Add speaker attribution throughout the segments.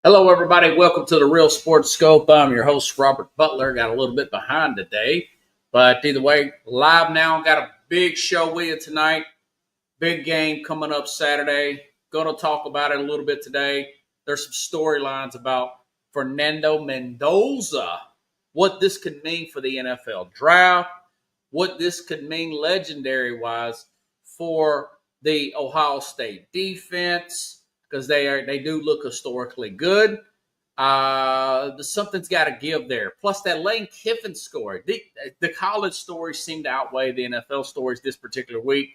Speaker 1: Hello, everybody. Welcome to the Real Sports Scope. I'm your host, Robert Butler. Got a little bit behind today, but either way, live now. Got a big show with you tonight. Big game coming up Saturday. Going to talk about it a little bit today. There's some storylines about Fernando Mendoza, what this could mean for the NFL draft, what this could mean legendary-wise for the Ohio State defense, because they do look historically good. Something's got to give there. Plus, that Lane Kiffin story. The college stories seem to outweigh the NFL stories this particular week.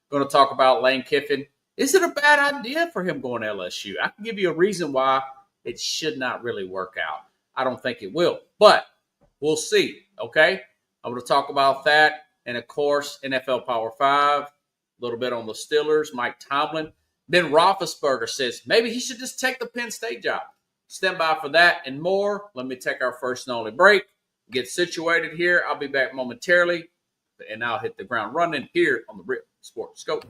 Speaker 1: Going to talk about Lane Kiffin. Is it a bad idea for him going to LSU? I can give you a reason why it should not really work out. I don't think it will, but we'll see. Okay, I'm going to talk about that, and of course, NFL Power 5. A little bit on the Steelers. Mike Tomlin. Ben Roethlisberger says maybe he should just take the Penn State job. Stand by for that and more. Let me take our first and only break. Get situated here. I'll be back momentarily, and I'll hit the ground running here on the Real Sports Scope.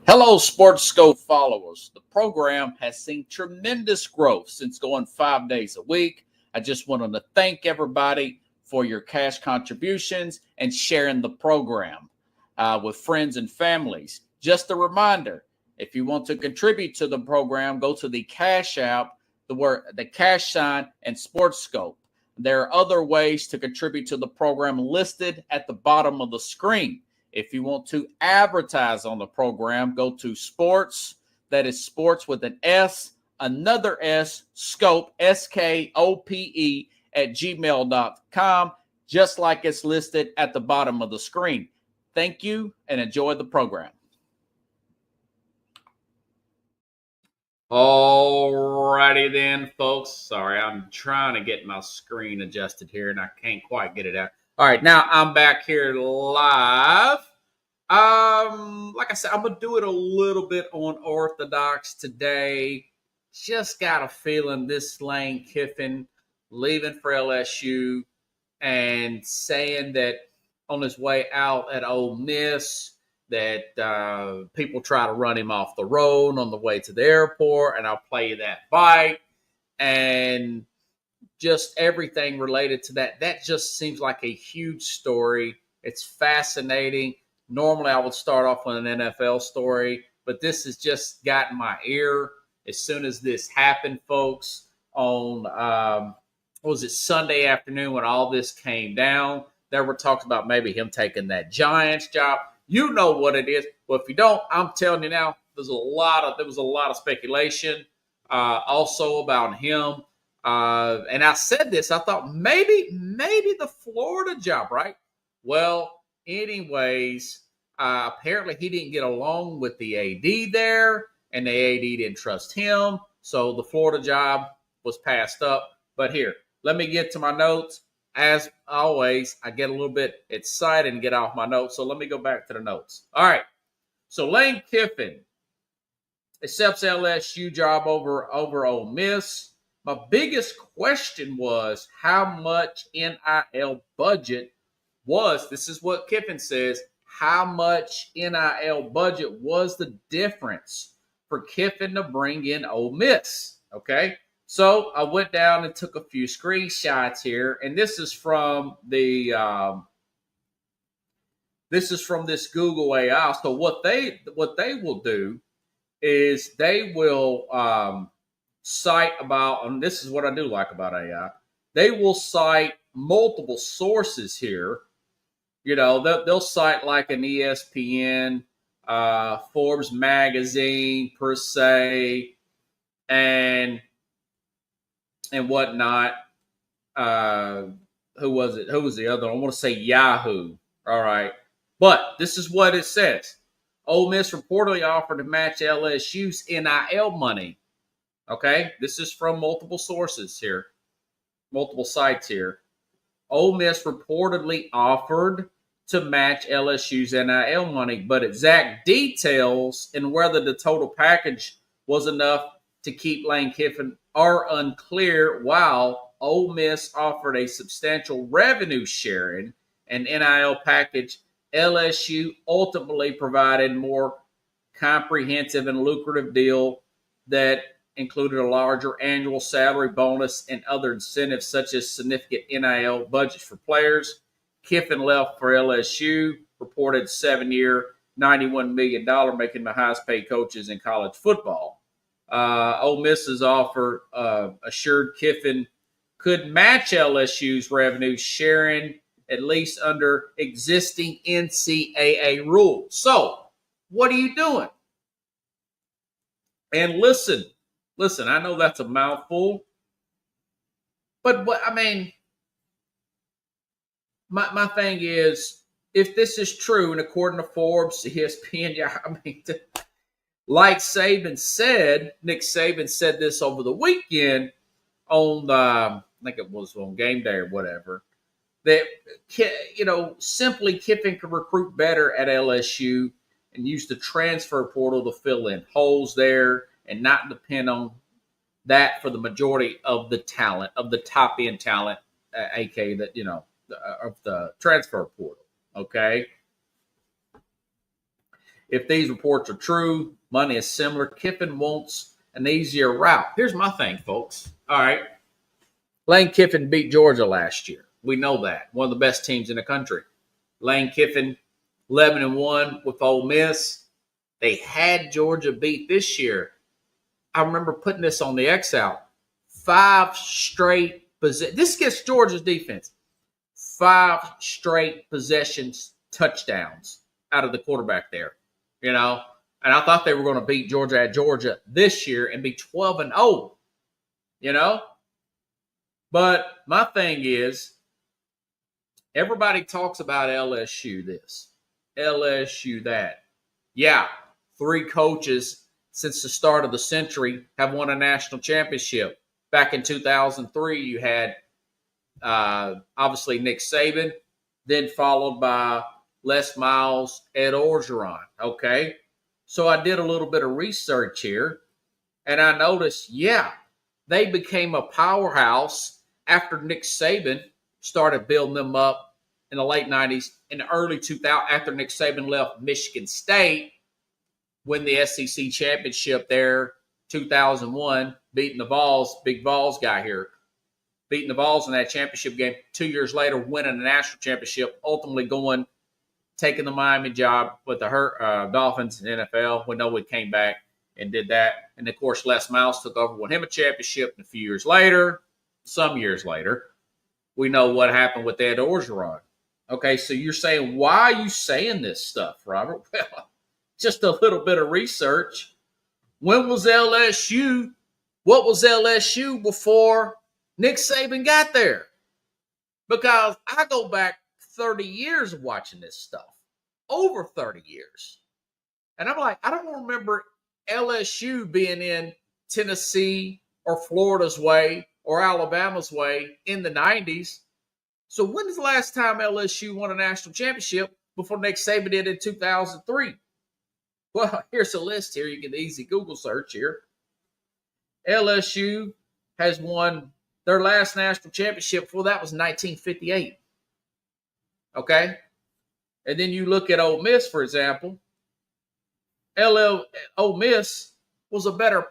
Speaker 1: Hello, Sports Scope followers. The program has seen tremendous growth since going 5 days a week. I just wanted to thank everybody for your cash contributions and sharing the program with friends and families. Just a reminder, if you want to contribute to the program, go to the Cash App, the cash sign, and Sports Scope. There are other ways to contribute to the program listed at the bottom of the screen. If you want to advertise on the program, go to sports, that is sports with an S, another S, scope, SKOPE, at gmail.com, just like it's listed at the bottom of the screen. Thank you and enjoy the program. Alrighty then, folks. Sorry, I'm trying to get my screen adjusted here and I can't quite get it out. All right, now I'm back here live. Like I said, I'm gonna do it a little bit unorthodox today. Just got a feeling this Lane Kiffin leaving for LSU and saying that on his way out at Ole Miss that people try to run him off the road on the way to the airport, and I'll play you that bite. And just everything related to that. That just seems like a huge story. It's fascinating. Normally, I would start off with an NFL story, but this has just gotten my ear as soon as this happened, folks, on, what was it, Sunday afternoon when all this came down. There were talks about maybe him taking that Giants job. You know what it is. Well, if you don't, I'm telling you now, there was a lot of speculation also about him. And I said this, I thought maybe the Florida job, right? Well, anyways, apparently he didn't get along with the AD there, and the AD didn't trust him. So the Florida job was passed up. But here, let me get to my notes. As always, I get a little bit excited and get off my notes. So let me go back to the notes. All right. So Lane Kiffin accepts LSU job over Ole Miss. My biggest question was how much NIL budget was. This is what Kiffin says. How much NIL budget was the difference for Kiffin to bring in Ole Miss? Okay. So I went down and took a few screenshots here, and this is from this Google AI. So what they will do is they will cite about, and this is what I do like about AI. They will cite multiple sources here. You know, they'll cite like an ESPN, Forbes magazine per se, and whatnot. Who was it? Who was the other one? I want to say Yahoo. All right. But this is what it says. Ole Miss reportedly offered to match LSU's NIL money. Okay. This is from multiple sources here, multiple sites here. Ole Miss reportedly offered to match LSU's NIL money, but exact details and whether the total package was enough to keep Lane Kiffin are unclear, while Ole Miss offered a substantial revenue sharing and NIL package. LSU ultimately provided more comprehensive and lucrative deal that included a larger annual salary bonus and other incentives such as significant NIL budgets for players. Kiffin left for LSU, reported 7-year, $91 million, making the highest paid coaches in college football. Ole Miss's offer assured Kiffin could match LSU's revenue sharing at least under existing NCAA rules. So, what are you doing? And listen, I know that's a mouthful, but I mean, my thing is, if this is true, and according to Forbes, ESPN, yeah, I mean, like Saban said, Nick Saban said this over the weekend on, I think it was on game day or whatever, that, simply Kiffin could recruit better at LSU and use the transfer portal to fill in holes there and not depend on that for the majority of the talent, of the top end talent, aka that, of the transfer portal. Okay. If these reports are true, money is similar. Kiffin wants an easier route. Here's my thing, folks. All right. Lane Kiffin beat Georgia last year. We know that. One of the best teams in the country. Lane Kiffin, 11-1 with Ole Miss. They had Georgia beat this year. I remember putting this on the X out. 5 straight possessions. This gets Georgia's defense. 5 straight possessions, touchdowns out of the quarterback there. And I thought they were going to beat Georgia at Georgia this year and be 12-0. But my thing is, everybody talks about LSU this, LSU that. Yeah, 3 coaches since the start of the century have won a national championship. Back in 2003, you had obviously Nick Saban, then followed by Les Miles, Ed Orgeron. Okay, so I did a little bit of research here, and I noticed, they became a powerhouse after Nick Saban started building them up in the late 90s, in the early 2000s, after Nick Saban left Michigan State, win the SEC championship there, 2001, beating the Vols, big Vols guy here, beating the Vols in that championship game. 2 years later, winning the national championship, ultimately taking the Miami job with the Dolphins in the NFL. We know we came back and did that. And, of course, Les Miles took over, won him a championship. And a few years later, some years later, we know what happened with Ed Orgeron. Okay, so you're saying, why are you saying this stuff, Robert? Well, just a little bit of research. When was LSU? What was LSU before Nick Saban got there? Because I go back 30 years of watching this stuff, over 30 years. And I'm like, I don't remember LSU being in Tennessee or Florida's way or Alabama's way in the 90s. So when is the last time LSU won a national championship before Nick Saban did in 2003? Well, here's a list here. You can easy Google search here. LSU has won their last national championship before that was 1958. Okay? And then you look at Ole Miss, for example. Ole Miss was a better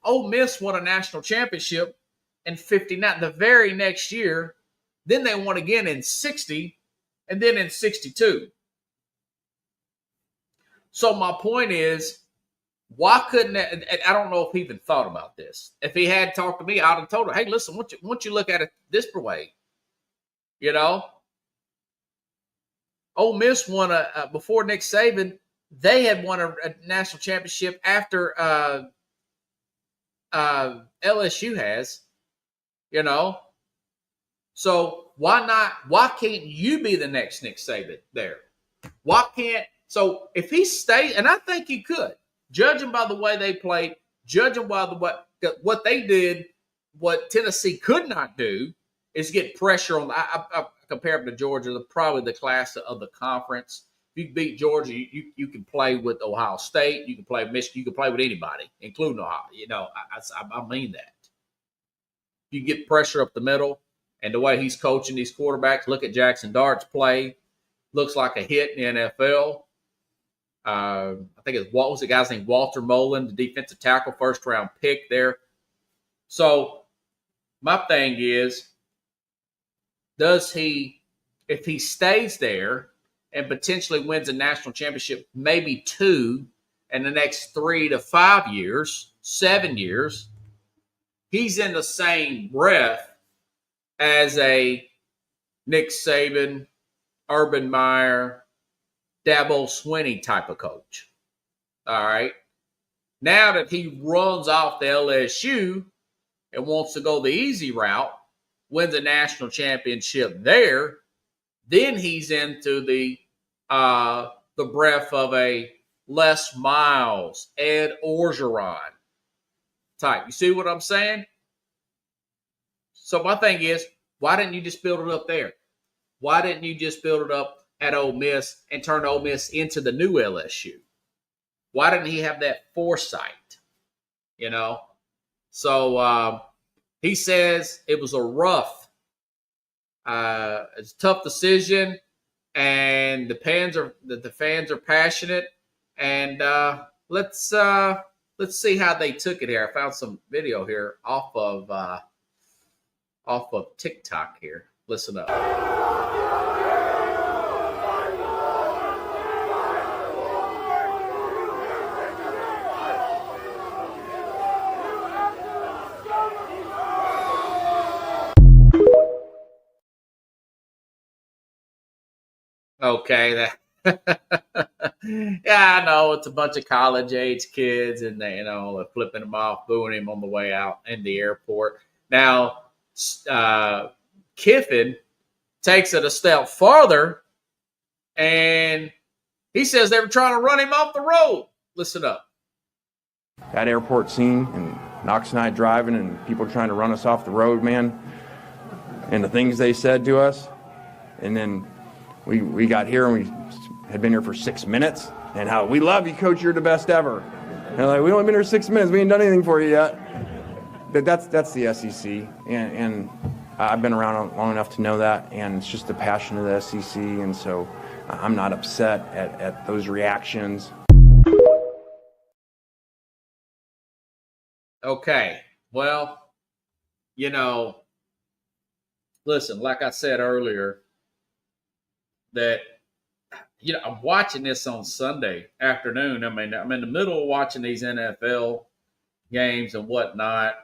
Speaker 1: Ole Miss won a national championship in 59. The very next year, then they won again in 60, and then in 62. So my point is, why couldn't I don't know if he even thought about this. If he had talked to me, I'd have told him, hey, listen, once you look at it this way, Ole Miss won before Nick Saban, they had won a national championship after LSU has, So why can't you be the next Nick Saban there? So if he stays, and I think he could, judging by the way they played, judging by what they did, what Tennessee could not do is get pressure on. I compare them to Georgia, probably the class of the conference. If you beat Georgia, you can play with Ohio State. You can play with Michigan. You can play with anybody, including Ohio. I mean that. You get pressure up the middle, and the way he's coaching these quarterbacks, look at Jackson Dart's play. Looks like a hit in the NFL. I think what was the guy's name? Walter Mullen, the defensive tackle, first round pick there. So my thing is, does he, if he stays there and potentially wins a national championship, maybe 2 in the next 3 to 5 years, 7 years, he's in the same breath as a Nick Saban, Urban Meyer, Dabo Swinney type of coach. All right. Now that he runs off the LSU and wants to go the easy route, wins a national championship there, then he's into the breath of a Les Miles, Ed Orgeron type. You see what I'm saying? So my thing is, why didn't you just build it up there? Why didn't you just build it up at Ole Miss and turn Ole Miss into the new LSU? Why didn't he have that foresight? You know? So he says it was a rough, it's a tough decision, and the fans are passionate. And let's see how they took it here. I found some video here off of TikTok here. Listen up. Okay, yeah, I know it's a bunch of college age kids, and they, they're flipping him off, booing him on the way out in the airport. Now, Kiffin takes it a step farther, and he says they were trying to run him off the road. Listen up.
Speaker 2: That airport scene and Knox and I driving and people trying to run us off the road, man, and the things they said to us, and then we got here and we had been here for 6 minutes, and how we love you, coach, you're the best ever. And like, we only been here 6 minutes, we ain't done anything for you yet. That's the SEC, and I've been around long enough to know that, and it's just the passion of the SEC, and so I'm not upset at those reactions.
Speaker 1: Okay, well, listen, like I said earlier, that I'm watching this on Sunday afternoon. I mean, I'm in the middle of watching these NFL games and whatnot,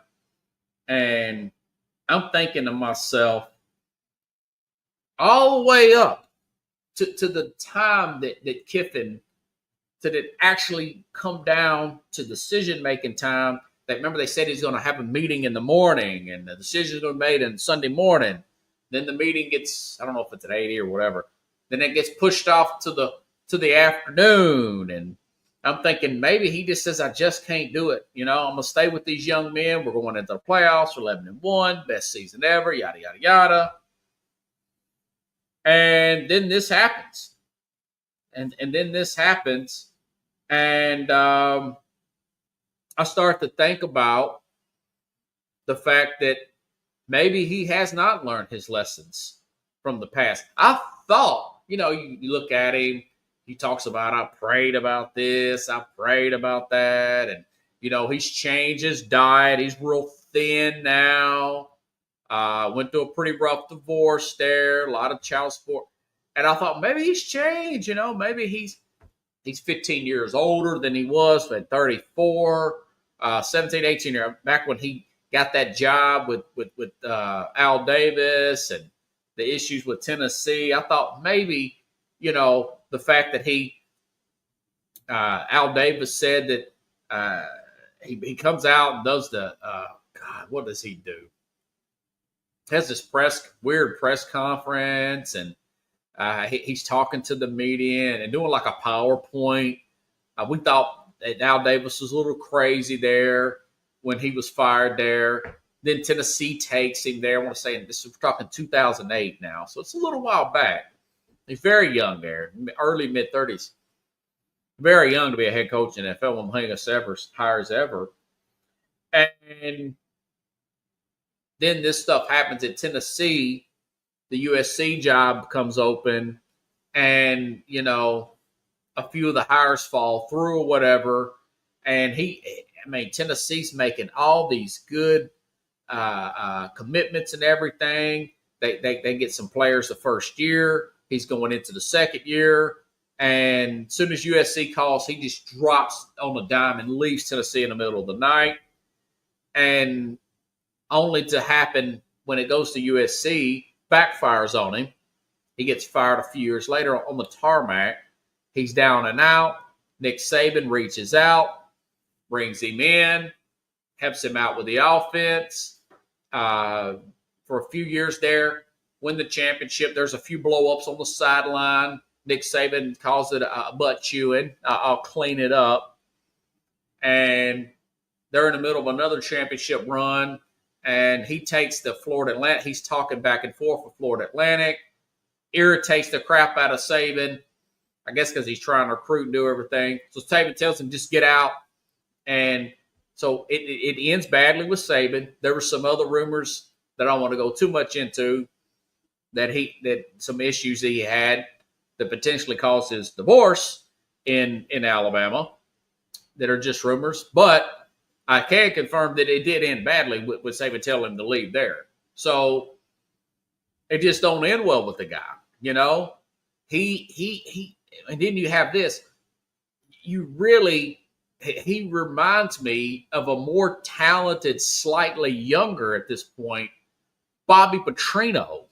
Speaker 1: and I'm thinking to myself, all the way up to the time that Kiffin, to that actually come down to decision-making time, that remember they said he's going to have a meeting in the morning, and the decisions are made on Sunday morning. Then the meeting gets, I don't know if it's at 8 or whatever. Then it gets pushed off to the afternoon, and I'm thinking maybe he just says, I just can't do it. I'm going to stay with these young men. We're going into the playoffs, 11-1, best season ever, yada, yada, yada. And then this happens. And then this happens, and I start to think about the fact that maybe he has not learned his lessons from the past. I thought, you look at him, he talks about, I prayed about this, I prayed about that. And, he's changed his diet. He's real thin now. Went through a pretty rough divorce there, a lot of child support. And I thought maybe he's changed, maybe he's 15 years older than he was at 34, 17, 18 years, back when he got that job with Al Davis and the issues with Tennessee. I thought maybe, the fact that Al Davis said that he comes out and does the, God, what does he do? Has this weird press conference, and he's talking to the media and doing like a PowerPoint. We thought that Al Davis was a little crazy there when he was fired there. Then Tennessee takes him there. I want to say we're talking 2008 now, so it's a little while back. He's very young there, early mid-30s. Very young to be a head coach in the NFL, one of the youngest hires ever. And then this stuff happens at Tennessee. The USC job comes open, and a few of the hires fall through or whatever. And Tennessee's making all these good commitments and everything. They get some players the first year. He's going into the second year. And as soon as USC calls, he just drops on a dime and leaves Tennessee in the middle of the night. And only to happen when it goes to USC, backfires on him. He gets fired a few years later on the tarmac. He's down and out. Nick Saban reaches out, brings him in, helps him out with the offense for a few years there, win the championship. There's a few blow-ups on the sideline. Nick Saban calls it a butt chewing. I'll clean it up. And they're in the middle of another championship run, and he takes the Florida Atlantic. He's talking back and forth with Florida Atlantic, irritates the crap out of Saban, I guess because he's trying to recruit and do everything. So Saban tells him, just get out. And so it ends badly with Saban. There were some other rumors that I don't want to go too much into, that some issues that he had that potentially caused his divorce in Alabama that are just rumors. But I can confirm that it did end badly with Saban telling him to leave there. So it just don't end well with the guy, you know. He and then you have this. He reminds me of a more talented, slightly younger at this point, Bobby Petrino,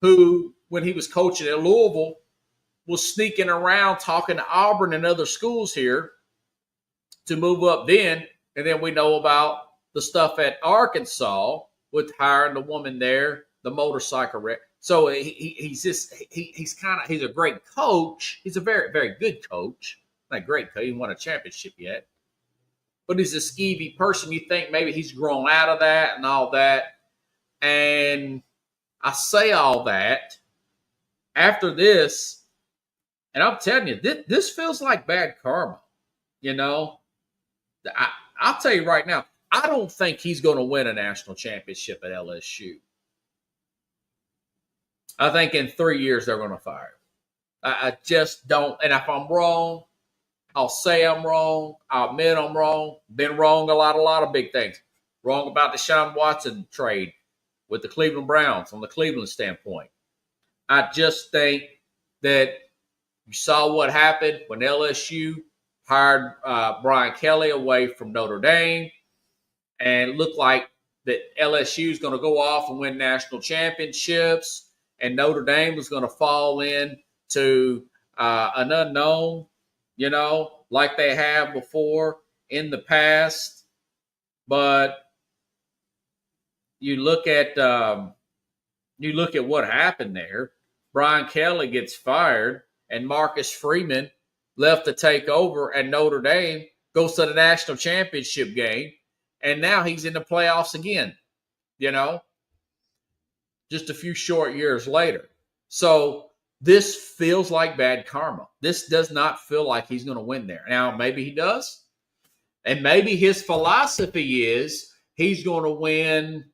Speaker 1: who, when he was coaching at Louisville, was sneaking around talking to Auburn and other schools here to move up then. And then we know about the stuff at Arkansas with hiring the woman there, the motorcycle wreck. So he's a great coach. He's a very, very good coach. Not great coach. He won a championship yet. But he's a skeevy person. You think maybe he's grown out of that and all that. And I say all that after this, and I'm telling you, this feels like bad karma. You know, I'll tell you right now, I don't think he's going to win a national championship at LSU. I think in 3 years they're going to fire him. I just don't. And if I'm wrong, I'll say I'm wrong. I'll admit I'm wrong. Been wrong a lot of big things. Wrong about the Deshaun Watson trade with the Cleveland Browns on the Cleveland standpoint. I just think that you saw what happened when LSU hired Brian Kelly away from Notre Dame, and it looked like that LSU is going to go off and win national championships, and Notre Dame was going to fall in to an unknown, you know, like they have before in the past. But you look at what happened there. Brian Kelly gets fired, and Marcus Freeman left to take over, and Notre Dame goes to the national championship game, and now he's in the playoffs again, you know, just a few short years later. So this feels like bad karma. This does not feel like he's going to win there. Now, maybe he does, and maybe his philosophy is he's going to win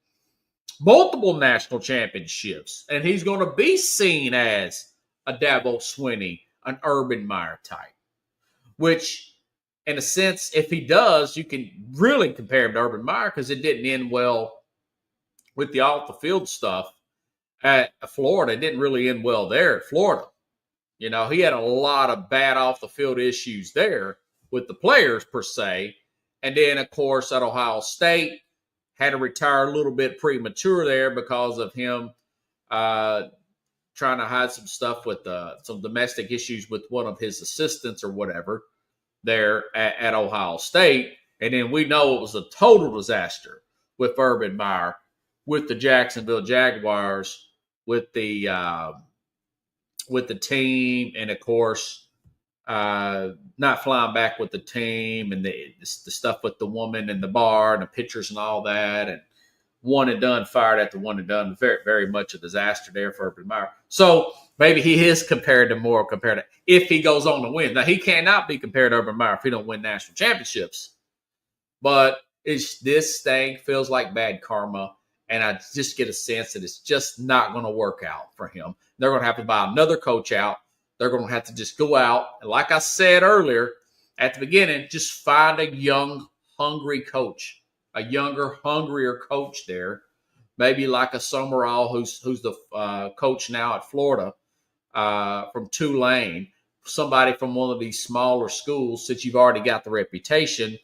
Speaker 1: multiple national championships, and he's going to be seen as a Dabo Swinney, an Urban Meyer type, which, in a sense, if he does, you can really compare him to Urban Meyer because it didn't end well with the off-the-field stuff at Florida. It didn't really end well there at Florida. You know, he had a lot of bad off-the-field issues there with the players, per se. And then, of course, at Ohio State, had to retire a little bit premature there because of him trying to hide some stuff with some domestic issues with one of his assistants or whatever there at Ohio State. And then we know it was a total disaster with Urban Meyer, with the Jacksonville Jaguars, with the team, and of course, not flying back with the team, and the stuff with the woman and the bar and the pictures and all that, and one and done, fired at the one and done. Very, very much a disaster there for Urban Meyer. So maybe he is compared to if he goes on to win. Now, he cannot be compared to Urban Meyer if he don't win national championships. But this thing feels like bad karma, and I just get a sense that it's just not going to work out for him. They're going to have to buy another coach out. they're going to have to just go out. And like I said earlier at the beginning, just find a young, hungry coach, a younger, hungrier coach there. Maybe like a Summerall, who's the coach now at Florida, from Tulane, somebody from one of these smaller schools, since you've already got the reputation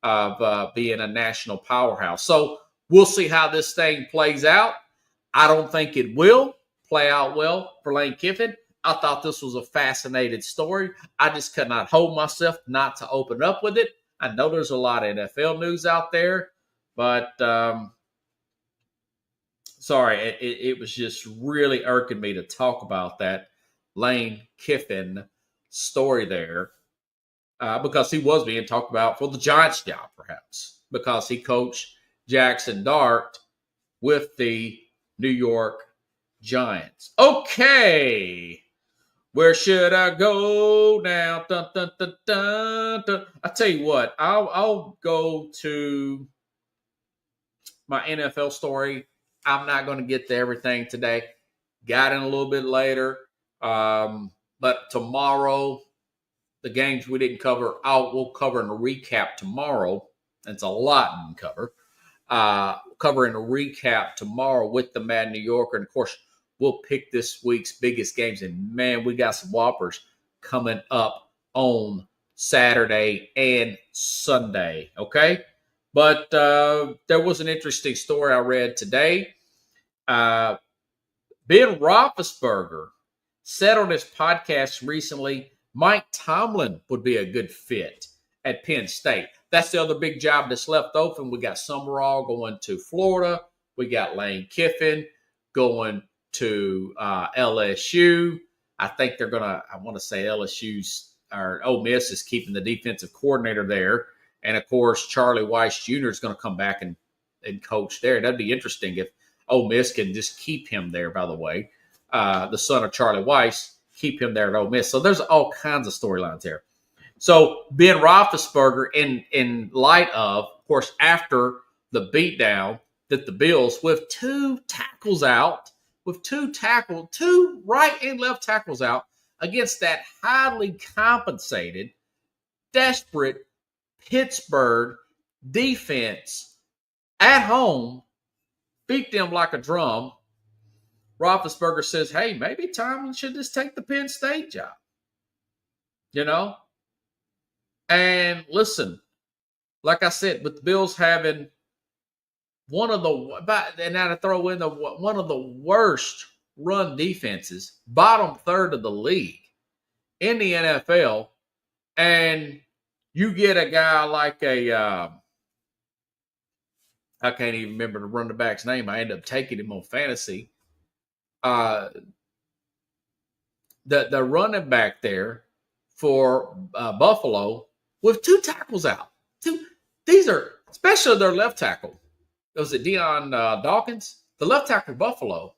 Speaker 1: of being a national powerhouse. So we'll see how this thing plays out. I don't think it will play out well for Lane Kiffin. I thought this was a fascinating story. I just could not hold myself not to open up with it. I know there's a lot of NFL news out there, but sorry, it was just really irking me to talk about that Lane Kiffin story there because he was being talked about for the Giants job, perhaps, because he coached Jackson Dart with the New York Giants. Okay. Where should I go now? Dun, dun, dun, dun, dun. I tell you what, I'll go to my NFL story. I'm not going to get to everything today. Got in a little bit later. But tomorrow, the games we didn't cover, we'll cover in a recap tomorrow. It's a lot to cover. Covering a recap tomorrow with the Mad New Yorker. And, of course, we'll pick this week's biggest games. And, man, we got some whoppers coming up on Saturday and Sunday, okay? But there was an interesting story I read today. Ben Roethlisberger said on his podcast recently, Mike Tomlin would be a good fit at Penn State. That's the other big job that's left open. We got Summerall going to Florida. We got Lane Kiffin going to LSU. I think they're going to, I want to say LSU's, or Ole Miss is keeping the defensive coordinator there. And, of course, Charlie Weiss Jr. is going to come back and coach there. That'd be interesting if Ole Miss can just keep him there, by the way. The son of Charlie Weiss, keep him there at Ole Miss. So there's all kinds of storylines there. So Ben Roethlisberger, in light of course, after the beatdown that the Bills, with two right and left tackles out against that highly compensated, desperate Pittsburgh defense at home, beat them like a drum. Roethlisberger says, hey, maybe Tomlin should just take the Penn State job. You know? And listen, like I said, with the Bills having one of the worst run defenses, bottom third of the league in the NFL, and you get a guy like I can't even remember the running back's name. I ended up taking him on fantasy. The running back there for Buffalo with two tackles out. These are, especially their left tackle. Was it Deion Dawkins? The left tackle Buffalo.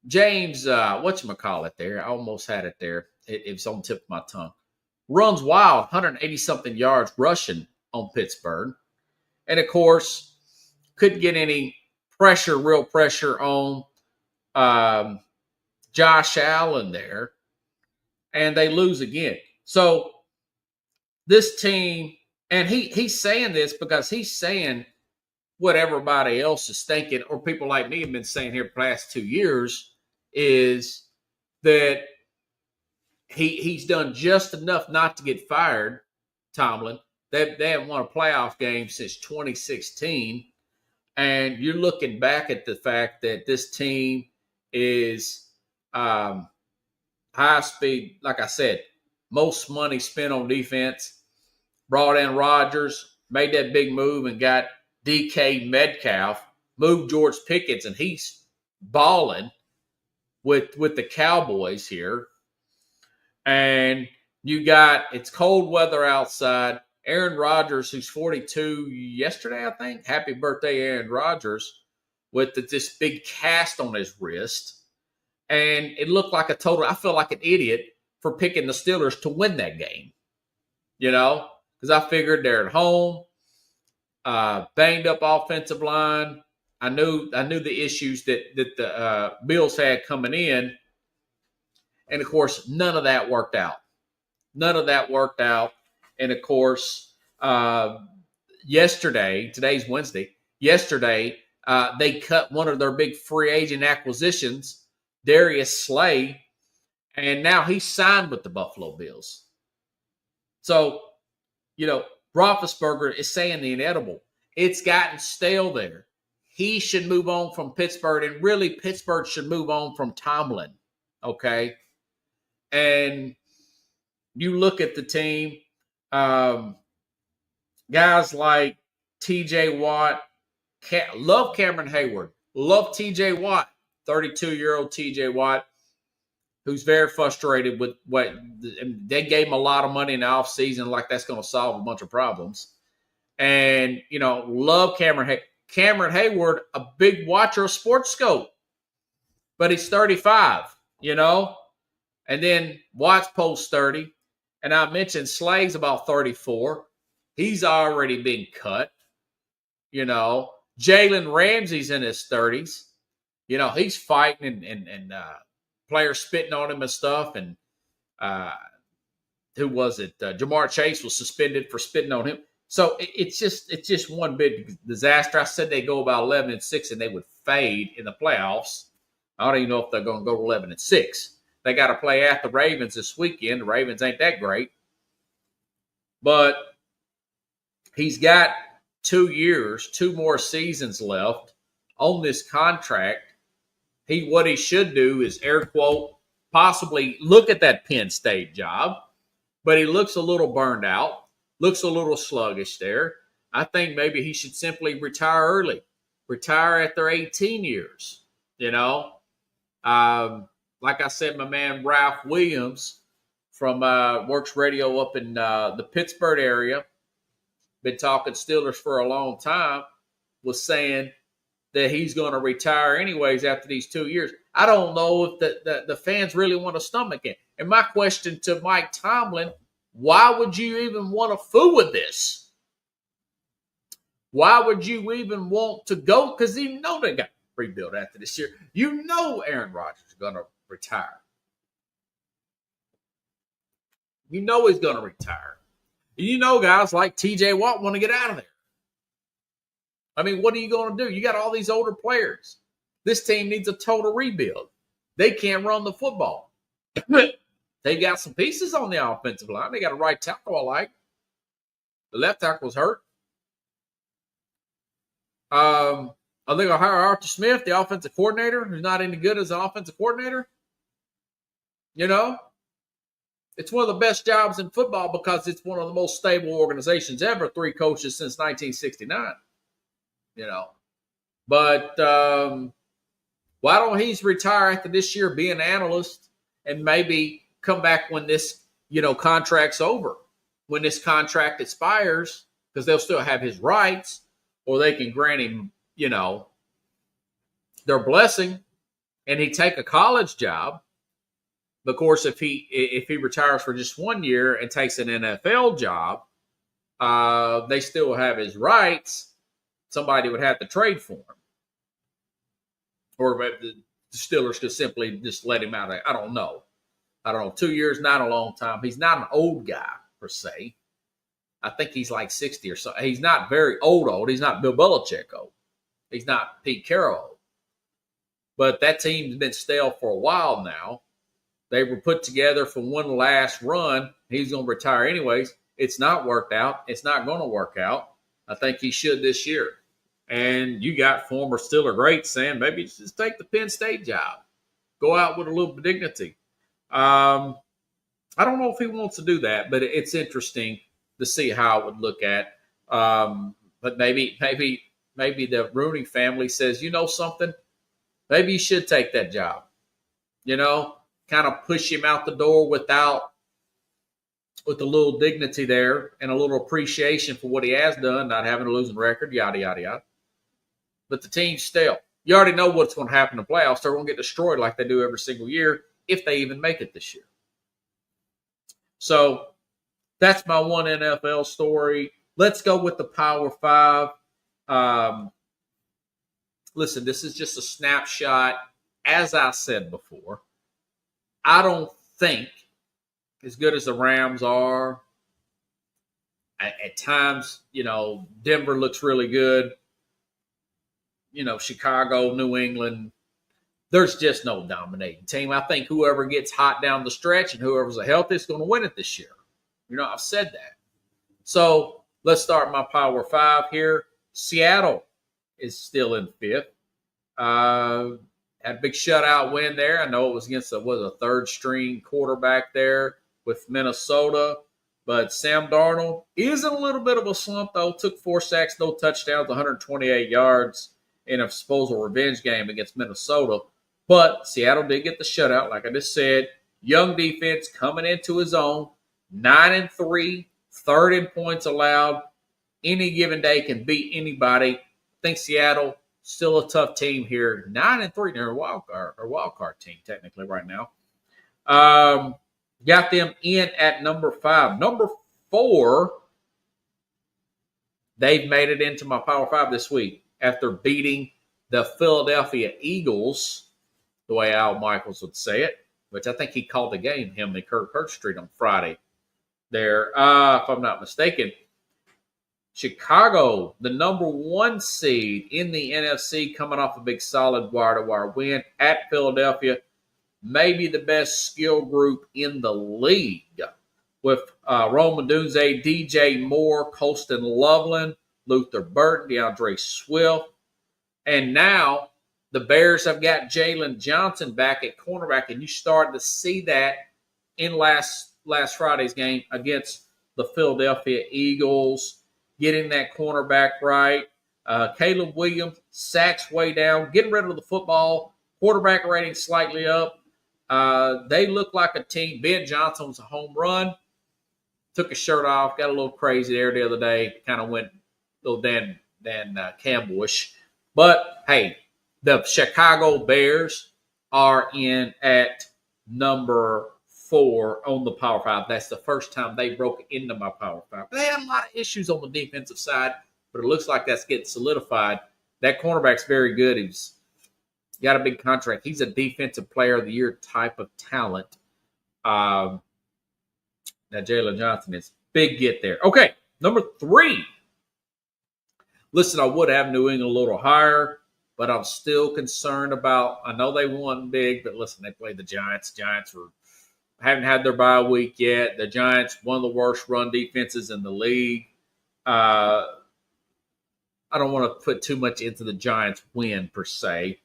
Speaker 1: James, whatchamacallit there. I almost had it there. It was on the tip of my tongue. Runs wild, 180-something yards rushing on Pittsburgh. And, of course, couldn't get any real pressure on Josh Allen there. And they lose again. So this team, and he's saying this because he's saying what everybody else is thinking, or people like me have been saying here for the past 2 years, is that he's done just enough not to get fired, Tomlin. They haven't won a playoff game since 2016. And you're looking back at the fact that this team is high speed, like I said, most money spent on defense. Brought in Rodgers, made that big move and got DK Metcalf, moved George Pickens, and he's balling with the Cowboys here. And you got, it's cold weather outside. Aaron Rodgers, who's 42 yesterday, I think. Happy birthday, Aaron Rodgers, with this big cast on his wrist. And it looked like I feel like an idiot for picking the Steelers to win that game. You know? Because I figured they're at home, banged up offensive line. I knew the issues that the Bills had coming in. And, of course, none of that worked out. None of that worked out. And, of course, yesterday, today's Wednesday, yesterday, they cut one of their big free agent acquisitions, Darius Slay, and now he's signed with the Buffalo Bills. So, Roethlisberger is saying the inedible. It's gotten stale there. He should move on from Pittsburgh, and really Pittsburgh should move on from Tomlin, okay? And you look at the team, guys like T.J. Watt, love Cameron Hayward, love T.J. Watt, 32-year-old T.J. Watt, who's very frustrated with what they gave him a lot of money in the offseason, like that's going to solve a bunch of problems. And, love Cameron Hayward, a big watcher of Sports Scope, but he's 35, and then Watts post 30. And I mentioned Slay's about 34. He's already been cut. Jalen Ramsey's in his 30s. He's fighting and players spitting on him and stuff. And who was it? Jamar Chase was suspended for spitting on him. So it's just one big disaster. I said they go about 11-6 and they would fade in the playoffs. I don't even know if they're going to go 11-6. They got to play at the Ravens this weekend. The Ravens ain't that great. But he's got 2 years, 2 more seasons left on this contract. What he should do is, air quote, possibly look at that Penn State job. But he looks a little burned out, looks a little sluggish there. I think maybe he should simply retire early, retire after 18 years, Like I said, my man Ralph Williams from Works Radio up in the Pittsburgh area, been talking Steelers for a long time, was saying that he's going to retire anyways after these 2 years. I don't know if the fans really want to stomach it. And my question to Mike Tomlin, why would you even want to fool with this? Why would you even want to go? Because you know they got to rebuild after this year. Aaron Rodgers is going to retire. He's going to retire. Guys like T.J. Watt want to get out of there. I mean, what are you going to do? You got all these older players. This team needs a total rebuild. They can't run the football. They got some pieces on the offensive line. They got a right tackle I like. The left tackle was hurt. I think I'll hire Arthur Smith, the offensive coordinator, who's not any good as an offensive coordinator. It's one of the best jobs in football because it's one of the most stable organizations ever. 3 coaches since 1969. But why don't he retire after this year, be an analyst, and maybe come back when this, contract's over, when this contract expires, because they'll still have his rights, or they can grant him, their blessing, and he take a college job. Of course, if he retires for just 1 year and takes an NFL job, they still have his rights. Somebody would have to trade for him. Or the Steelers could simply just let him out. I don't know. 2 years, not a long time. He's not an old guy, per se. I think he's like 60 or so. He's not very old. He's not Bill Belichick old. He's not Pete Carroll old. But that team's been stale for a while now. They were put together for one last run. He's going to retire anyways. It's not worked out. It's not going to work out. I think he should this year. And you got former Steeler greats saying maybe just take the Penn State job. Go out with a little dignity. I don't know if he wants to do that, but it's interesting to see how it would look at. But maybe the Rooney family says, something? Maybe you should take that job. Kind of push him out the door with a little dignity there and a little appreciation for what he has done, not having a losing record, yada, yada, yada. But the team's stale. You already know what's going to happen in the playoffs. They're going to get destroyed like they do every single year if they even make it this year. So that's my one NFL story. Let's go with the Power 5. Listen, this is just a snapshot. As I said before, I don't think, as good as the Rams are, at times, Denver looks really good. Chicago, New England, there's just no dominating team. I think whoever gets hot down the stretch and whoever's the healthiest is going to win it this year. I've said that. So let's start my Power 5 here. Seattle is still in fifth. Had a big shutout win there. I know it was against a third-string quarterback there with Minnesota. But Sam Darnold is in a little bit of a slump, though. Took 4 sacks, no touchdowns, 128 yards in a supposed revenge game against Minnesota. But Seattle did get the shutout, like I just said. Young defense coming into his own. 9-3, third in points allowed. Any given day can beat anybody. I think Seattle still a tough team here. 9-3, they're a wild card team technically right now. Got them in at number 5. Number 4, they've made it into my Power 5 this week after beating the Philadelphia Eagles, the way Al Michaels would say it, which I think he called the game, him and Kirk Herbstreit on Friday there, if I'm not mistaken. Chicago, the number 1 seed in the NFC, coming off a big solid wire-to-wire win at Philadelphia. Maybe the best skill group in the league with Roman Dunze, DJ Moore, Colston Loveland, Luther Burton, DeAndre Swift. And now the Bears have got Jalen Johnson back at cornerback, and you started to see that in last Friday's game against the Philadelphia Eagles, getting that cornerback right. Caleb Williams, sacks way down, getting rid of the football, quarterback rating slightly up. They look like a team. Ben Johnson was a home run. Took his shirt off. Got a little crazy there the other day. Kind of went a little Dan Campbell-ish. But, hey, the Chicago Bears are in at number 4 on the Power 5. That's the first time they broke into my Power 5. They had a lot of issues on the defensive side, but it looks like that's getting solidified. That cornerback's very good. He's got a big contract. He's a defensive player of the year type of talent. Now, Jalen Johnson is big get there. Okay, number 3. Listen, I would have New England a little higher, but I'm still concerned about, I know they won big, but listen, they played the Giants. Giants haven't had their bye week yet. The Giants, one of the worst run defenses in the league. I don't want to put too much into the Giants win per se.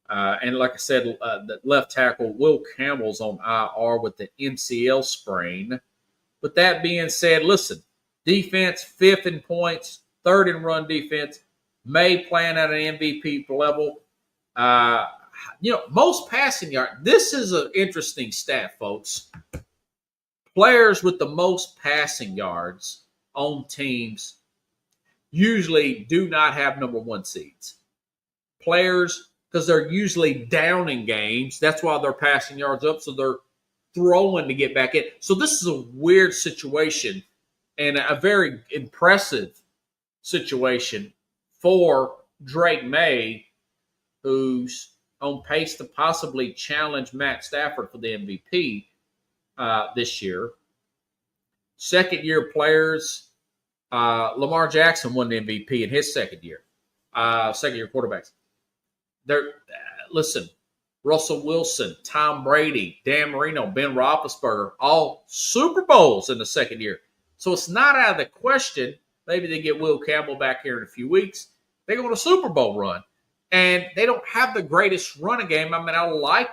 Speaker 1: And like I said, the left tackle, Will Campbell's on IR with the MCL sprain. But that being said, listen, defense, 5th in points, 3rd in run defense, may playing at an MVP level. Most passing yards. This is an interesting stat, folks. Players with the most passing yards on teams usually do not have number 1 seeds. Players, because they're usually down in games. That's why their passing yards up, so they're throwing to get back in. So this is a weird situation and a very impressive situation for Drake May, who's on pace to possibly challenge Matt Stafford for the MVP this year. Second-year players, Lamar Jackson won the MVP in his second year. Second-year quarterbacks. Listen, Russell Wilson, Tom Brady, Dan Marino, Ben Roethlisberger, all Super Bowls in the second year. So it's not out of the question. Maybe they get Will Campbell back here in a few weeks. They go on a Super Bowl run. And they don't have the greatest running game. I mean, I like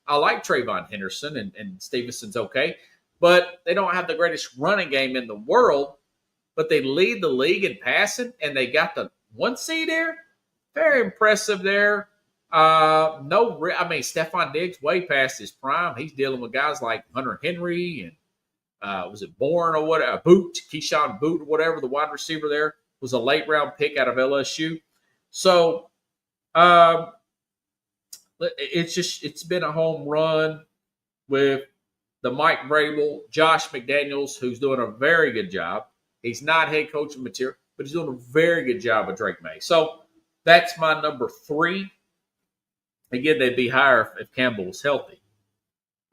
Speaker 1: Trayvon Henderson, and Stevenson's okay. But they don't have the greatest running game in the world. But they lead the league in passing, and they got the 1 seed there. Very impressive there. Stephon Diggs way past his prime. He's dealing with guys like Hunter Henry and was it Bourne or whatever, Keyshawn Boot or whatever, the wide receiver there was a late round pick out of LSU. So it's been a home run with the Mike Vrabel, Josh McDaniels, who's doing a very good job. He's not head coaching material, but he's doing a very good job with Drake May. So that's my number 3. Again, they'd be higher if Campbell was healthy.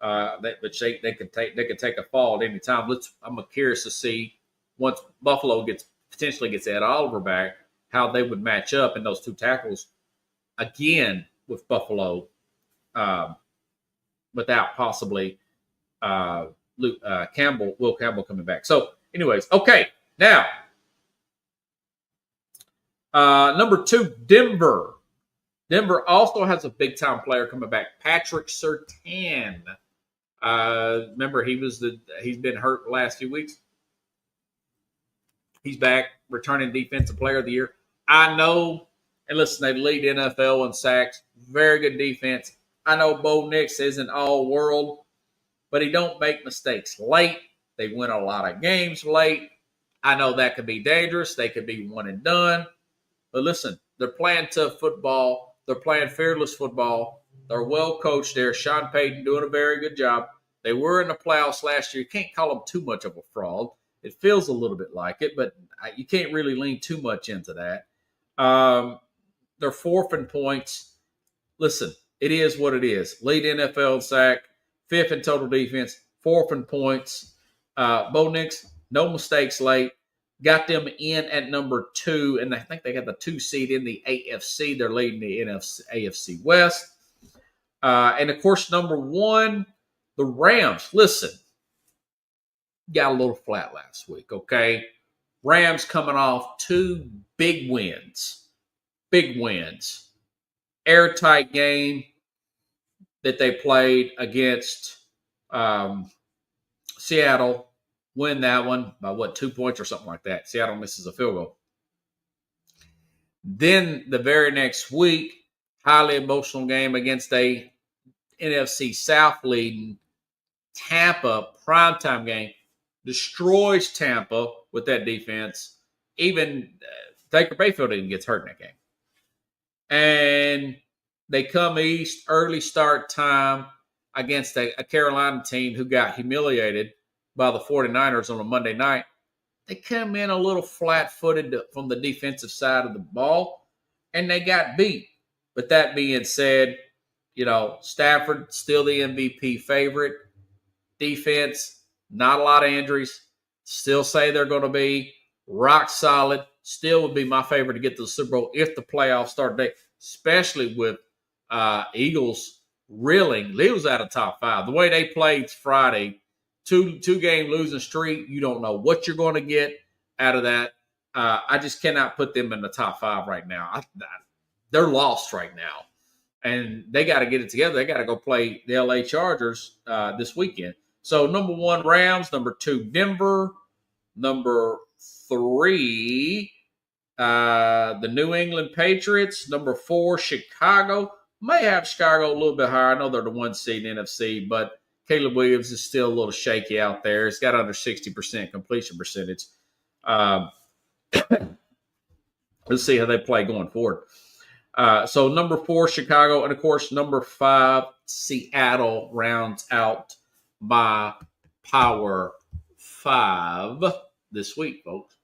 Speaker 1: They could take a fall at any time. I'm curious to see once Buffalo potentially gets Ed Oliver back, how they would match up in those two tackles again with Buffalo, without possibly Will Campbell coming back. So, anyways, okay, now number 2, Denver. Denver also has a big time player coming back, Patrick Surtain. Remember, he's been hurt the last few weeks. He's back, returning Defensive Player of the Year. I know, and listen, they lead NFL in sacks. Very good defense. I know Bo Nix isn't all world, but he don't make mistakes late. They win a lot of games late. I know that could be dangerous. They could be one and done. But listen, they're playing tough football. They're playing fearless football. They're well coached there. Sean Payton doing a very good job. They were in the playoffs last year. You can't call them too much of a fraud. It feels a little bit like it, but you can't really lean too much into that. They're 4th in points. Listen, it is what it is. Lead NFL in sack, 5th in total defense, 4th in points. Bo Nix, no mistakes late. Got them in at number 2, and I think they got the 2 seed in the AFC. They're leading the AFC West. And, of course, number 1, the Rams. Listen, got a little flat last week, okay? Rams coming off 2 big wins. Big wins. Airtight game that they played against Seattle. Win that one by 2 points or something like that. Seattle misses a field goal. Then the very next week, highly emotional game against a NFC South leading Tampa primetime game. Destroys Tampa with that defense. Even Baker Mayfield even gets hurt in that game. And they come east, early start time against a Carolina team who got humiliated by the 49ers on a Monday night. They come in a little flat-footed from the defensive side of the ball, and they got beat. But that being said, Stafford still the MVP favorite. Defense, not a lot of injuries. Still say they're going to be rock solid. Still would be my favorite to get to the Super Bowl if the playoffs start today, especially with Eagles reeling. Eagles out of top 5. The way they played Friday, two-game losing streak, you don't know what you're going to get out of that. I just cannot put them in the top 5 right now. They're lost right now, and they got to get it together. They got to go play the LA Chargers this weekend. So, number 1, Rams. Number 2, Denver. Number 3, the New England Patriots. Number 4, Chicago. May have Chicago a little bit higher. I know they're the 1 seed in NFC, but Caleb Williams is still a little shaky out there. He's got under 60% completion percentage. Let's see how they play going forward. So number 4, Chicago, and of course number 5, Seattle rounds out my Power 5 this week, folks.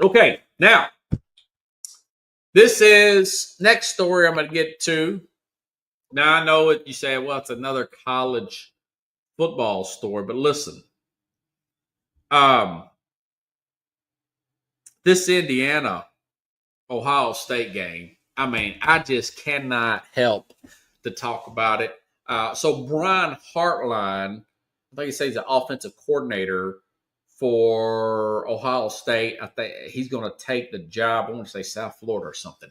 Speaker 1: Okay, now this is next story I'm going to get to. Now, I know you say, well, it's another college football story, but listen. This Indiana-Ohio State game, I just cannot help to talk about it. So Brian Hartline, I think he says he's the offensive coordinator for Ohio State. I think he's going to take the job. I want to say South Florida or something.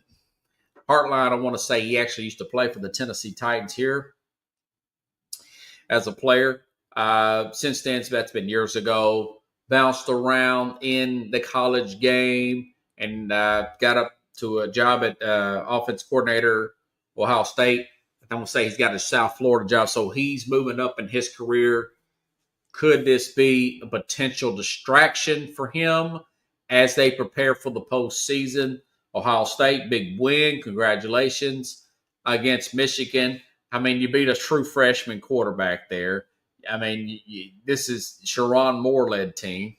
Speaker 1: Hartline, I want to say he actually used to play for the Tennessee Titans here as a player. Since then, so that's been years ago. Bounced around in the college game and got up to a job at offense coordinator, Ohio State. I'm going to say he's got a South Florida job, so he's moving up in his career. Could this be a potential distraction for him as they prepare for the postseason? Ohio State, big win. Congratulations against Michigan. You beat a true freshman quarterback there. This is Sharon Moore-led team.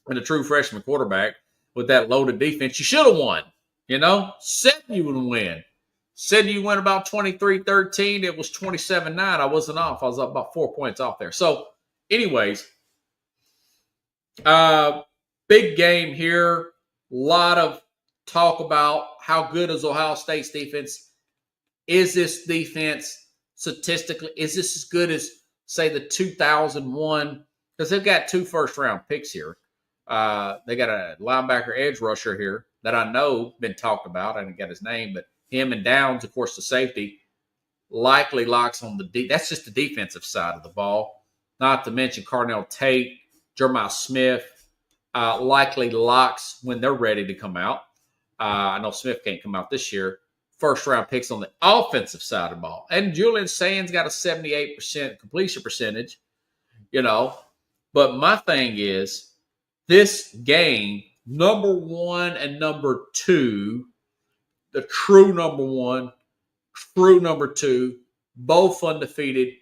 Speaker 1: And a true freshman quarterback with that loaded defense. You should have won. Said you would win. Said you went about 23-13. It was 27-9. I wasn't off. I was up about 4 points off there. So, anyways, big game here. A lot of talk about how good is Ohio State's defense. Is this defense statistically, is this as good as, say, the 2001? Because they've got 2 first-round picks here. They got a linebacker edge rusher here that I know been talked about. I didn't get his name, but him and Downs, of course, the safety, likely locks on the that's just the defensive side of the ball. Not to mention Carnell Tate, Jeremiah Smith, likely locks when they're ready to come out. I know Smith can't come out this year. First-round picks on the offensive side of the ball. And Julian Sands got a 78% completion percentage, But my thing is, this game, number 1 and number 2, the true number 1, true number 2, both undefeated,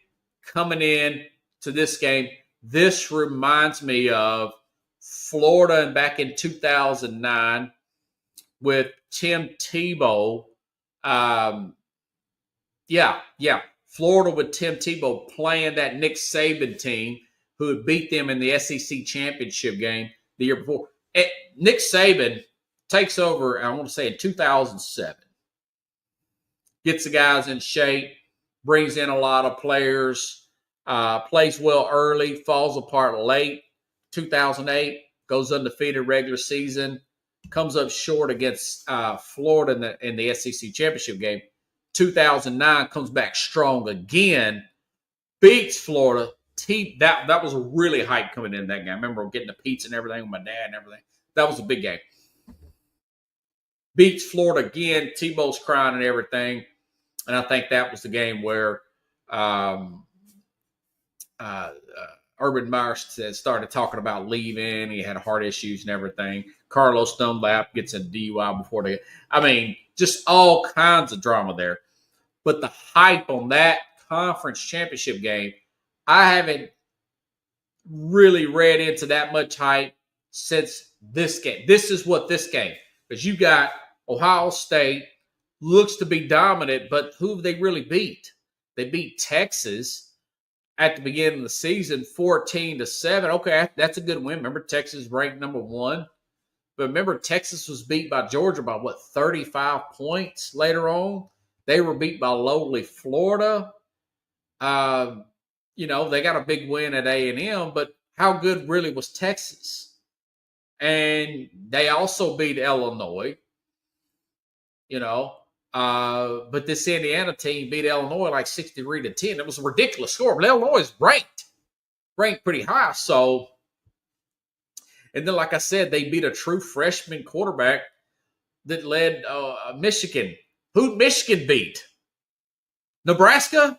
Speaker 1: coming in to this game. This reminds me of Florida and back in 2009 with Tim Tebow. Florida with Tim Tebow playing that Nick Saban team who had beat them in the SEC championship game the year before. Nick Saban takes over, I want to say, in 2007. Gets the guys in shape, brings in a lot of players, plays well early, falls apart late. 2008, goes undefeated regular season, comes up short against Florida in the SEC championship game. 2009, comes back strong again, beats Florida. That was a really hype coming in that game. I remember getting the pizza and everything with my dad and everything. That was a big game. Beats Florida again. Tebow's crying and everything. And I think that was the game where Urban Meyer started talking about leaving. He had heart issues and everything. Carlos Dunlap gets a DUI before they. I mean, just all kinds of drama there. But the hype on that conference championship game, I haven't really read into that much hype since this game. This is what this game, because you got Ohio State, looks to be dominant, but who have they really beat? They beat Texas at the beginning of the season, 14-7. Okay, that's a good win. Remember, Texas ranked number 1. But remember, Texas was beat by Georgia by, 35 points later on? They were beat by lowly Florida. They got a big win at A&M, but how good really was Texas? And they also beat Illinois, but this Indiana team beat Illinois like 63-10. It was a ridiculous score, but Illinois is ranked pretty high. So, and then, like I said, they beat a true freshman quarterback that led Michigan. Who'd Michigan beat? Nebraska?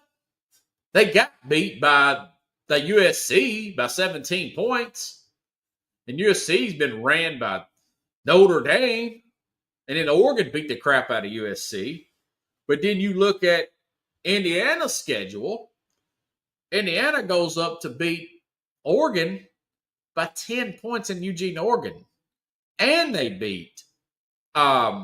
Speaker 1: They got beat by the USC by 17 points. And USC's been ran by Notre Dame. And then Oregon beat the crap out of USC. But then you look at Indiana's schedule. Indiana goes up to beat Oregon by 10 points in Eugene, Oregon. And they beat Illinois.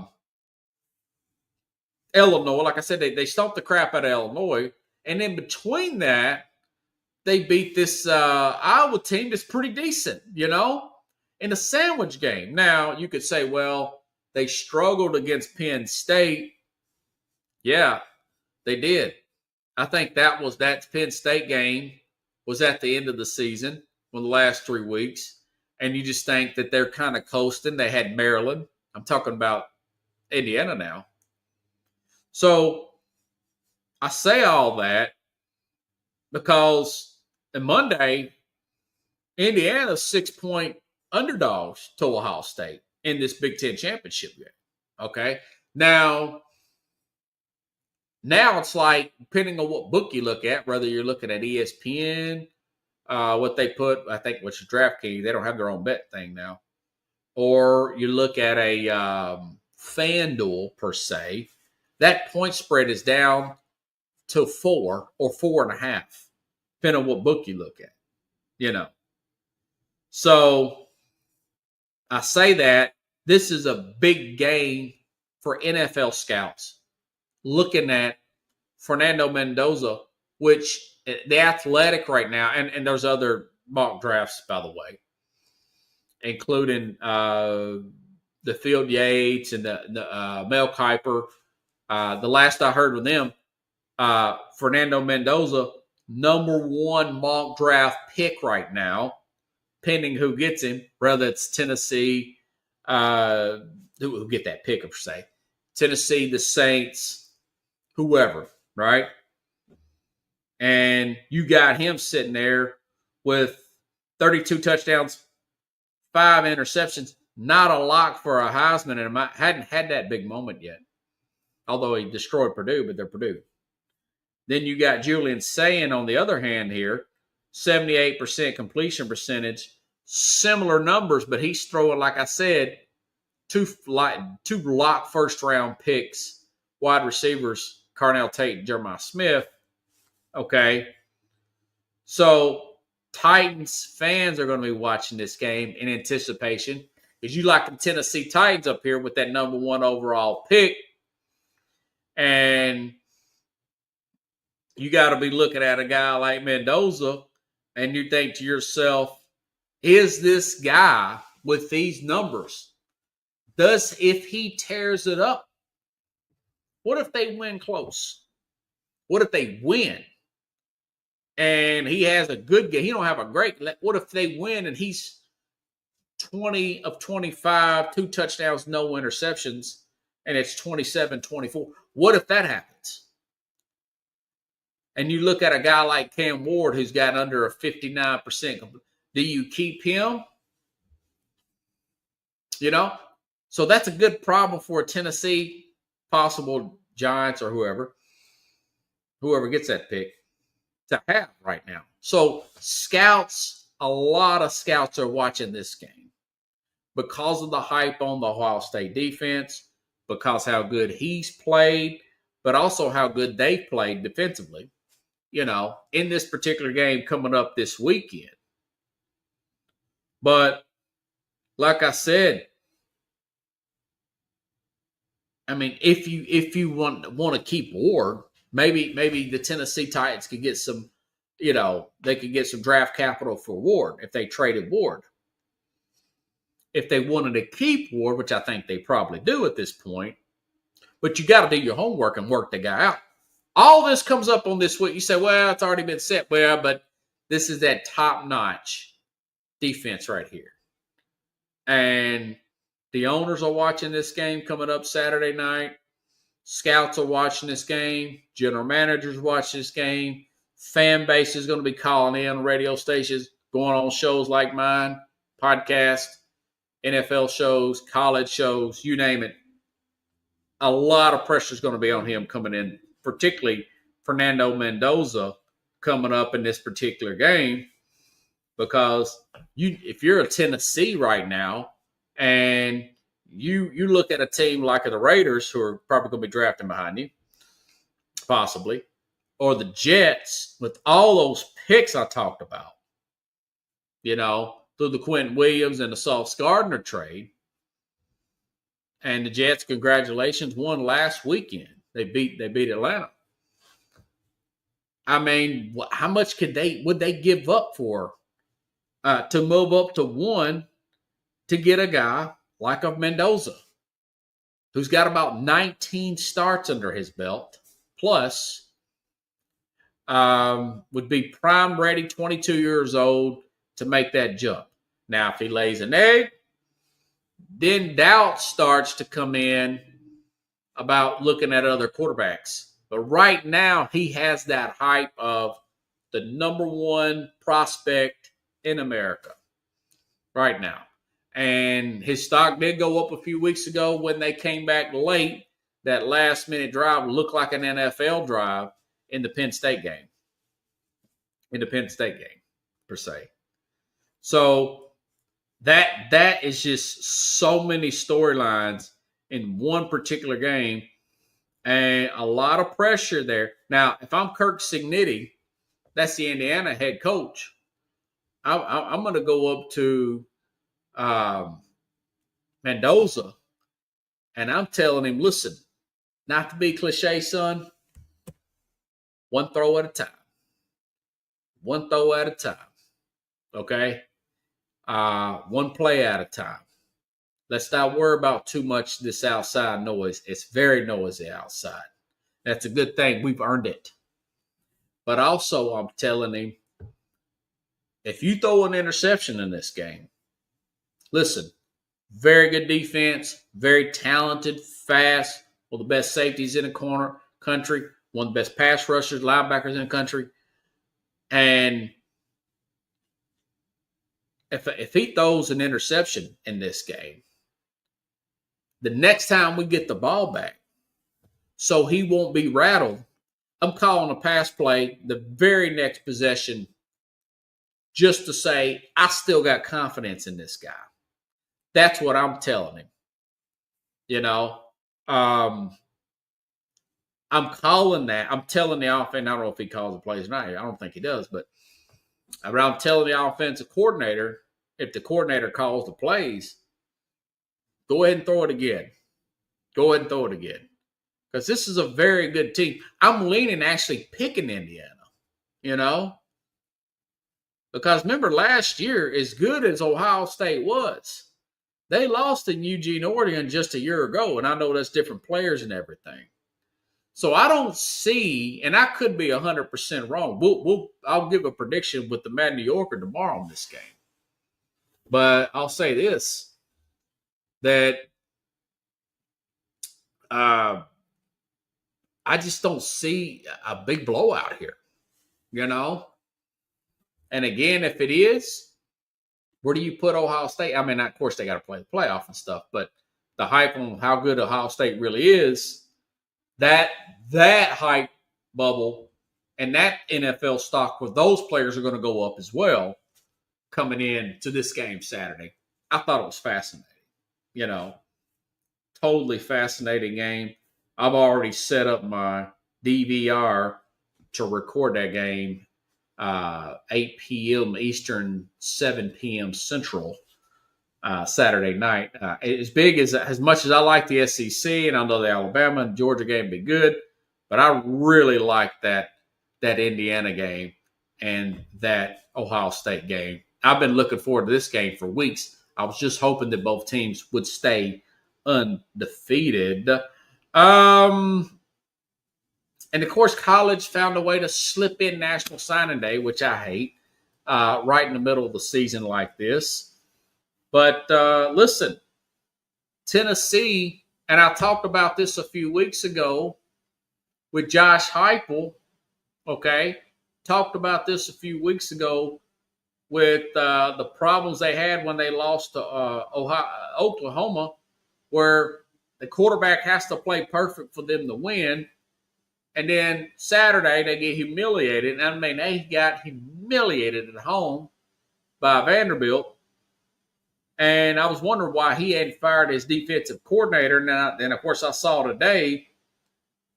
Speaker 1: Like I said, they stomped the crap out of Illinois. And in between that, they beat this Iowa team that's pretty decent, in a sandwich game. Now, you could say, well, they struggled against Penn State. Yeah, they did. I think that Penn State game was at the end of the season, the last 3 weeks. And you just think that they're kind of coasting. They had Maryland. I'm talking about Indiana now. So I say all that because on Monday, Indiana's 6-point underdogs to Ohio State in this Big Ten championship game. Okay. Now it's like, depending on what book you look at, whether you're looking at ESPN, what they put, I think, which is DraftKings, they don't have their own bet thing now. Or you look at a FanDuel per se, that point spread is down to 4 or 4.5, depending on what book you look at, So I say that this is a big game for NFL scouts looking at Fernando Mendoza, which the Athletic right now, and there's other mock drafts, by the way, including the Field Yates and the Mel Kiper. The last I heard with them, Fernando Mendoza, number 1 mock draft pick right now, pending who gets him, whether it's Tennessee, who get that pick, per se, Tennessee, the Saints, whoever, right? And you got him sitting there with 32 touchdowns, 5 interceptions. Not a lock for a Heisman, and hadn't had that big moment yet. Although he destroyed Purdue, but they're Purdue. Then you got Julian Sayin on the other hand here, 78% completion percentage, similar numbers, but he's throwing, like I said, two lock first-round picks, wide receivers, Carnell Tate and Jeremiah Smith. Okay. So Titans fans are going to be watching this game in anticipation because you like the Tennessee Titans up here with that number 1 overall pick. And you got to be looking at a guy like Mendoza and you think to yourself, is this guy with these numbers, if he tears it up, what if they win close? What if they win? And he has a good game. He don't have a great. What if they win and he's 20 of 25, 2 touchdowns, no interceptions, and it's 27-24? What if that happens? And you look at a guy like Cam Ward who's got under a 59%. Do you keep him? You know? So that's a good problem for a Tennessee, possible Giants or whoever gets that pick, to have right now. So scouts, a lot of scouts are watching this game because of the hype on the Ohio State defense, because how good he's played, but also how good they've played defensively, in this particular game coming up this weekend. But like I said, I mean, if you want to keep Ward, maybe the Tennessee Titans could get some, they could get some draft capital for Ward if they traded Ward. If they wanted to keep Ward, which I think they probably do at this point, but you got to do your homework and work the guy out. All this comes up on this week. You say, well, it's already been set. Well, but this is that top-notch defense right here. And the owners are watching this game coming up Saturday night. Scouts are watching this game. General managers watch this game. Fan base is going to be calling in radio stations, going on shows like mine, podcasts, NFL shows, college shows, you name it. A lot of pressure is going to be on him coming in, particularly Fernando Mendoza coming up in this particular game, because if you're a Tennessee right now and you look at a team like the Raiders, who are probably going to be drafting behind you, possibly, or the Jets with all those picks I talked about, through the Quentin Williams and the Sauce Gardner trade. And the Jets, congratulations, won last weekend. They beat Atlanta. I mean, how much would they give up for to move up to 1 to get a guy like a Mendoza, who's got about 19 starts under his belt, plus would be prime ready, 22 years old, to make that jump. Now, if he lays an egg, then doubt starts to come in about looking at other quarterbacks. But right now, he has that hype of the number 1 prospect in America right now. And his stock did go up a few weeks ago when they came back late. That last-minute drive looked like an NFL drive in the Penn State game. Per se. So that is just so many storylines in one particular game and a lot of pressure there. Now, if I'm Kirk Cignetti, that's the Indiana head coach, I'm going to go up to Mendoza, and I'm telling him, listen, Not to be cliche, son, one throw at a time. One throw at a time. Okay? One play at a time. Let's not worry about too much this outside noise. It's very noisy outside. That's a good thing. We've earned it. But also, I'm telling him, if you throw an interception in this game, listen, very good defense, very talented, fast, one of the best safeties in the country, one of the best pass rushers, linebackers in the country. And if he throws an interception in this game, the next time we get the ball back, so he won't be rattled, I'm calling a pass play the very next possession just to say, I still got confidence in this guy. That's what I'm telling him. You know, I'm calling that. I'm telling the offense, I don't know if he calls the plays or not. I don't think he does, but I'm telling the offensive coordinator, if the coordinator calls the plays, go ahead and throw it again. Go ahead and throw it again. Because this is a very good team. I'm leaning actually picking Indiana, you know. Because remember last year, as good as Ohio State was, they lost in Eugene, Oregon just a year ago. And I know that's different players and everything. So I don't see, and I could be 100% wrong. I'll give a prediction with the Mad New Yorker tomorrow on this game. But I'll say this, that I just don't see a big blowout here, you know? And again, if it is, where do you put Ohio State? I mean, of course, they got to play the playoff and stuff, but the hype on how good Ohio State really is, that hype bubble and that NFL stock with those players are going to go up as well coming in to this game Saturday. I thought it was fascinating, you know, totally fascinating game. I've already set up my DVR to record that game 8 p.m. Eastern, 7 p.m. Central Saturday night. As much as I like the SEC, and I know the Alabama and Georgia game be good, but I really like that Indiana game and that Ohio State game. I've been looking forward to this game for weeks. I was just hoping that both teams would stay undefeated. And of course, college found a way to slip in National Signing Day, which I hate, right in the middle of the season like this. But listen, Tennessee, and I talked about this a few weeks ago with Josh Heupel, okay? Talked about this a few weeks ago with the problems they had when they lost to Oklahoma, where the quarterback has to play perfect for them to win. And then Saturday, they get humiliated. I mean, they got humiliated at home by Vanderbilt. And I was wondering why he hadn't fired his defensive coordinator. And then, of course, I saw today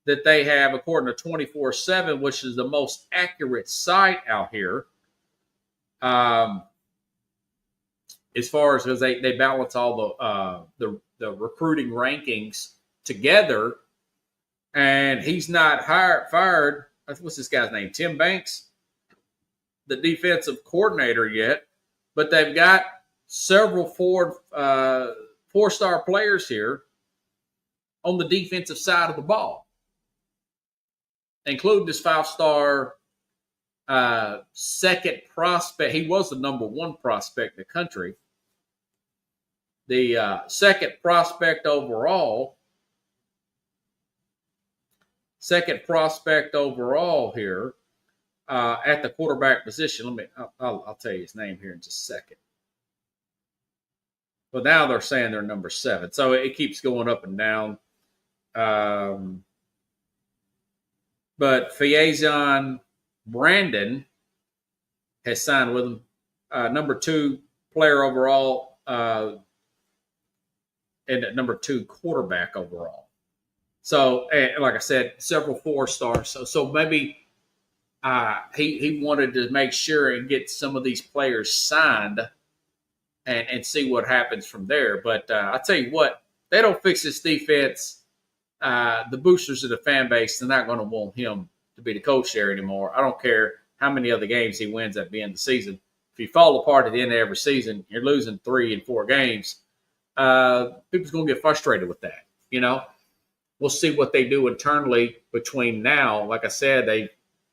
Speaker 1: that they have, according to 24/7, which is the most accurate site out here, as far as they balance all the recruiting rankings together. And he's not fired. What's this guy's name? Tim Banks, the defensive coordinator yet. But they've got several four-star players here on the defensive side of the ball, including this 5-star second prospect. He was the number 1 prospect in the country. The second prospect overall here at the quarterback position. I'll tell you his name here in just a second. But now they're saying they're number 7, so it keeps going up and down. But Faison Brandon has signed with him, number 2 player overall, and number 2 quarterback overall. So, like I said, several 4-stars. So maybe he wanted to make sure and get some of these players signed and see what happens from there. But I tell you what, they don't fix this defense the boosters of the fan base, they're not going to want him to be the coach there anymore. I don't care how many other games he wins at the end of the season. If you fall apart at the end of every season, you're losing 3 and 4 games. People's going to get frustrated with that. We'll see what they do internally between now. Like I said, they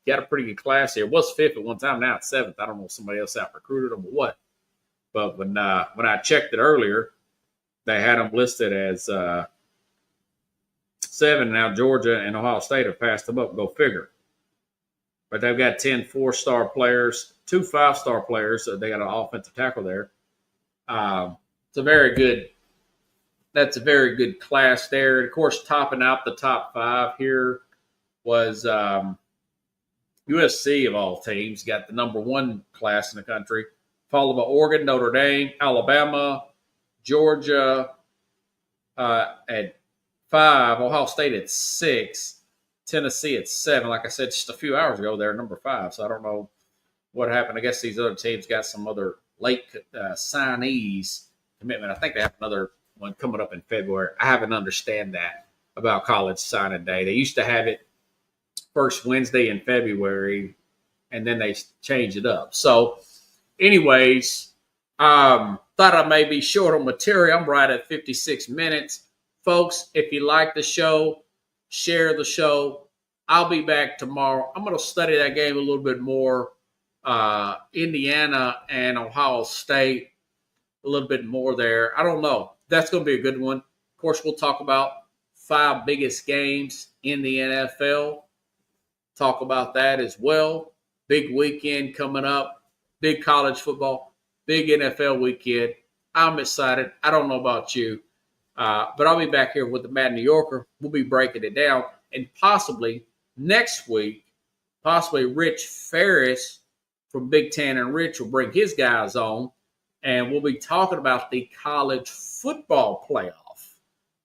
Speaker 1: got a pretty good class here. It was 5th at one time. Now it's 7th. I don't know if somebody else out recruited them or what. But when I checked it earlier, they had them listed as 7. Now Georgia and Ohio State have passed them up. Go figure. But they've got 10 4-star players, 2 5-star players. So they got an offensive tackle there. It's a very good. That's a very good class there. And of course, topping out the top 5 here was USC of all teams. Got the number 1 class in the country, followed by Oregon, Notre Dame, Alabama, Georgia at 5, Ohio State at 6, Tennessee at 7. Like I said just a few hours ago, they're number 5. So I don't know what happened. I guess these other teams got some other late signees commitment. I think they have another one coming up in February. I haven't understand that about college signing day. They used to have it first Wednesday in February, and then they changed it up. So, anyways, thought I may be short on material. I'm right at 56 minutes. Folks, if you like the show, share the show. I'll be back tomorrow. I'm going to study that game a little bit more. Indiana and Ohio State, a little bit more there. I don't know. That's going to be a good one. Of course, we'll talk about 5 biggest games in the NFL. Talk about that as well. Big weekend coming up. Big college football. Big NFL weekend. I'm excited. I don't know about you. But I'll be back here with the Mad New Yorker. We'll be breaking it down. And possibly next week, Rich Ferris from Big Ten and Rich will bring his guys on. And we'll be talking about the college football playoff,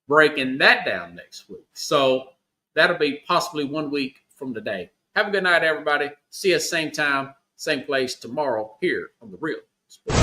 Speaker 1: breaking that down next week. So that'll be possibly 1 week from today. Have a good night, everybody. See you same time, same place tomorrow here on The Real Sports.